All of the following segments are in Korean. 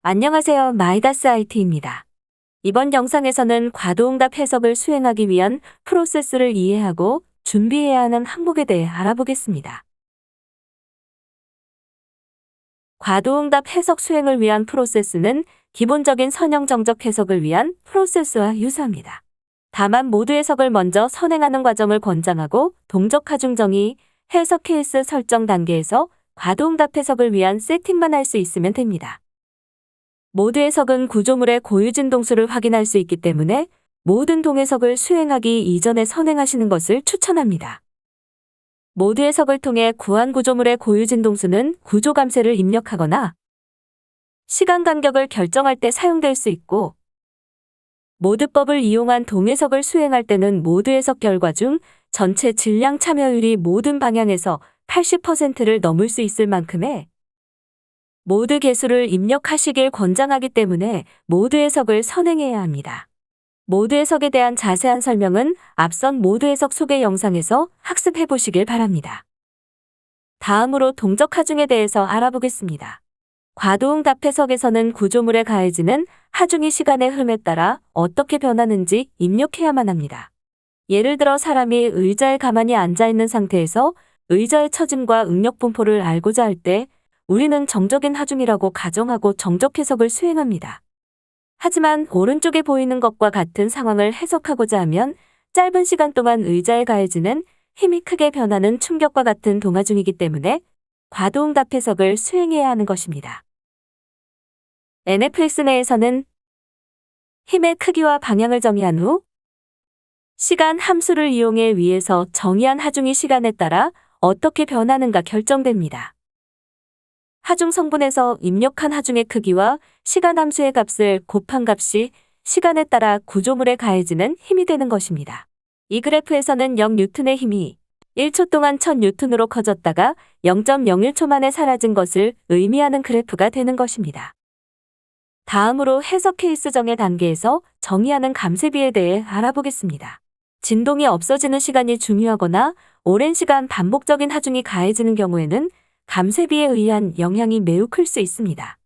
안녕하세요. 마이다스 IT입니다. 이번 영상에서는 과도응답 해석을 수행하기 위한 프로세스를 이해하고 준비해야 하는 항목에 대해 알아보겠습니다. 과도응답 해석 수행을 위한 프로세스는 기본적인 선형 정적 해석을 위한 프로세스와 유사합니다. 다만 모드 해석을 먼저 선행하는 과정을 권장하고 동적 하중 정의, 해석 케이스 설정 단계에서 과도응답 해석을 위한 세팅만 할 수 있으면 됩니다. 모드 해석은 구조물의 고유 진동수를 확인할 수 있기 때문에 모든 동해석을 수행하기 이전에 선행하시는 것을 추천합니다. 모드 해석을 통해 구한 구조물의 고유 진동수는 구조 감쇄를 입력하거나 시간 간격을 결정할 때 사용될 수 있고, 모드법을 이용한 동해석을 수행할 때는 모드 해석 결과 중 전체 질량 참여율이 모든 방향에서 80%를 넘을 수 있을 만큼의 모드 개수를 입력하시길 권장하기 때문에 모드 해석을 선행해야 합니다. 모드 해석에 대한 자세한 설명은 앞선 모드 해석 소개 영상에서 학습해 보시길 바랍니다. 다음으로 동적 하중에 대해서 알아보겠습니다. 과도응답 해석에서는 구조물에 가해지는 하중이 시간의 흐름에 따라 어떻게 변하는지 입력해야만 합니다. 예를 들어 사람이 의자에 가만히 앉아 있는 상태에서 의자의 처짐과 응력 분포를 알고자 할 때 우리는 정적인 하중이라고 가정하고 정적 해석을 수행합니다. 하지만 오른쪽에 보이는 것과 같은 상황을 해석하고자 하면 짧은 시간 동안 의자에 가해지는 힘이 크게 변하는 충격과 같은 동하중이기 때문에 과도응답 해석을 수행해야 하는 것입니다. NFX 내에서는 힘의 크기와 방향을 정의한 후 시간 함수를 이용해 위에서 정의한 하중이 시간에 따라 어떻게 변하는가 결정됩니다. 하중 성분에서 입력한 하중의 크기와 시간 함수의 값을 곱한 값이 시간에 따라 구조물에 가해지는 힘이 되는 것입니다. 이 그래프에서는 0뉴턴의 힘이 1초 동안 1000뉴턴으로 커졌다가 0.01초 만에 사라진 것을 의미하는 그래프가 되는 것입니다. 다음으로 해석 케이스 정의 단계에서 정의하는 감쇄비에 대해 알아보겠습니다. 진동이 없어지는 시간이 중요하거나 오랜 시간 반복적인 하중이 가해지는 경우에는 감쇄비에 의한 영향이 매우 클 수 있습니다.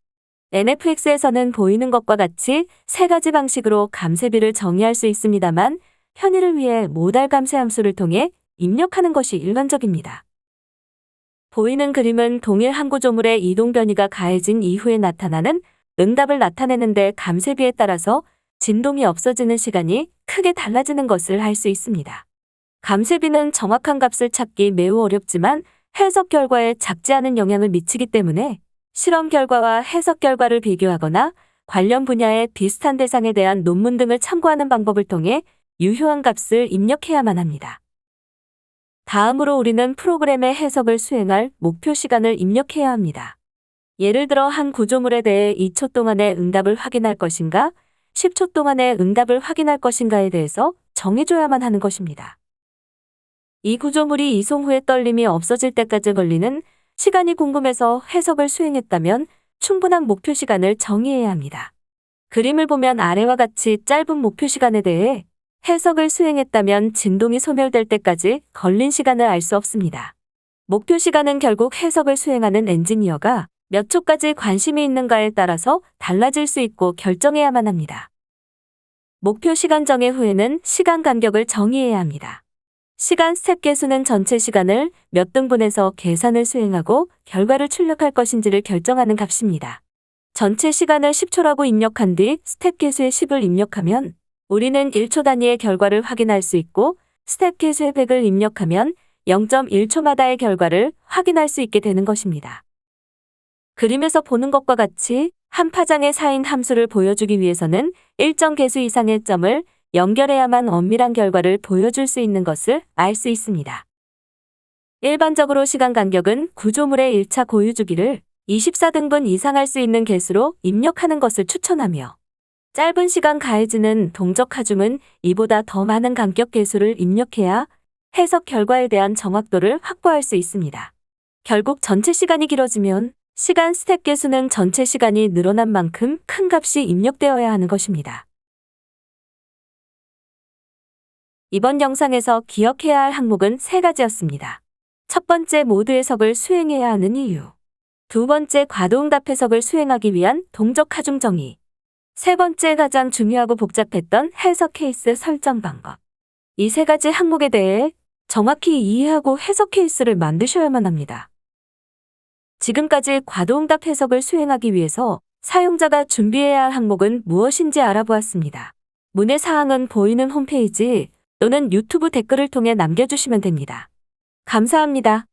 NFX에서는 보이는 것과 같이 세 가지 방식으로 감쇄비를 정의할 수 있습니다만 편의를 위해 모달 감쇄 함수를 통해 입력하는 것이 일반적입니다. 보이는 그림은 동일 한 구조물의 이동 변이가 가해진 이후에 나타나는 응답을 나타내는 데 감쇄비에 따라서 진동이 없어지는 시간이 크게 달라지는 것을 알 수 있습니다. 감쇄비는 정확한 값을 찾기 매우 어렵지만 해석 결과에 작지 않은 영향을 미치기 때문에 실험 결과와 해석 결과를 비교하거나 관련 분야의 비슷한 대상에 대한 논문 등을 참고하는 방법을 통해 유효한 값을 입력해야만 합니다. 다음으로 우리는 프로그램의 해석을 수행할 목표 시간을 입력해야 합니다. 예를 들어 한 구조물에 대해 2초 동안의 응답을 확인할 것인가, 10초 동안의 응답을 확인할 것인가에 대해서 정해줘야만 하는 것입니다. 이 구조물이 이송 후에 떨림이 없어질 때까지 걸리는 시간이 궁금해서 해석을 수행했다면 충분한 목표 시간을 정의해야 합니다. 그림을 보면 아래와 같이 짧은 목표 시간에 대해 해석을 수행했다면 진동이 소멸될 때까지 걸린 시간을 알 수 없습니다. 목표 시간은 결국 해석을 수행하는 엔지니어가 몇 초까지 관심이 있는가에 따라서 달라질 수 있고 결정해야만 합니다. 목표 시간 정해 후에는 시간 간격을 정의해야 합니다. 시간 스텝 개수는 전체 시간을 몇 등분해서 계산을 수행하고 결과를 출력할 것인지를 결정하는 값입니다. 전체 시간을 10초라고 입력한 뒤 스텝 개수의 10을 입력하면 우리는 1초 단위의 결과를 확인할 수 있고 스텝 개수의 100을 입력하면 0.1초마다의 결과를 확인할 수 있게 되는 것입니다. 그림에서 보는 것과 같이 한 파장에 쌓인 함수를 보여주기 위해서는 일정 개수 이상의 점을 연결해야만 엄밀한 결과를 보여줄 수 있는 것을 알 수 있습니다. 일반적으로 시간 간격은 구조물의 1차 고유 주기를 24등분 이상 할 수 있는 개수로 입력하는 것을 추천하며 짧은 시간 가해지는 동적 하중은 이보다 더 많은 간격 개수를 입력해야 해석 결과에 대한 정확도를 확보할 수 있습니다. 결국 전체 시간이 길어지면 시간 스텝 개수는 전체 시간이 늘어난 만큼 큰 값이 입력되어야 하는 것입니다. 이번 영상에서 기억해야 할 항목은 세 가지였습니다. 첫 번째, 모드 해석을 수행해야 하는 이유. 두 번째, 과도응답 해석을 수행하기 위한 동적 하중 정의. 세 번째, 가장 중요하고 복잡했던 해석 케이스 설정 방법. 이 세 가지 항목에 대해 정확히 이해하고 해석 케이스를 만드셔야만 합니다. 지금까지 과도응답 해석을 수행하기 위해서 사용자가 준비해야 할 항목은 무엇인지 알아보았습니다. 문의 사항은 보이는 홈페이지 또는 유튜브 댓글을 통해 남겨주시면 됩니다. 감사합니다.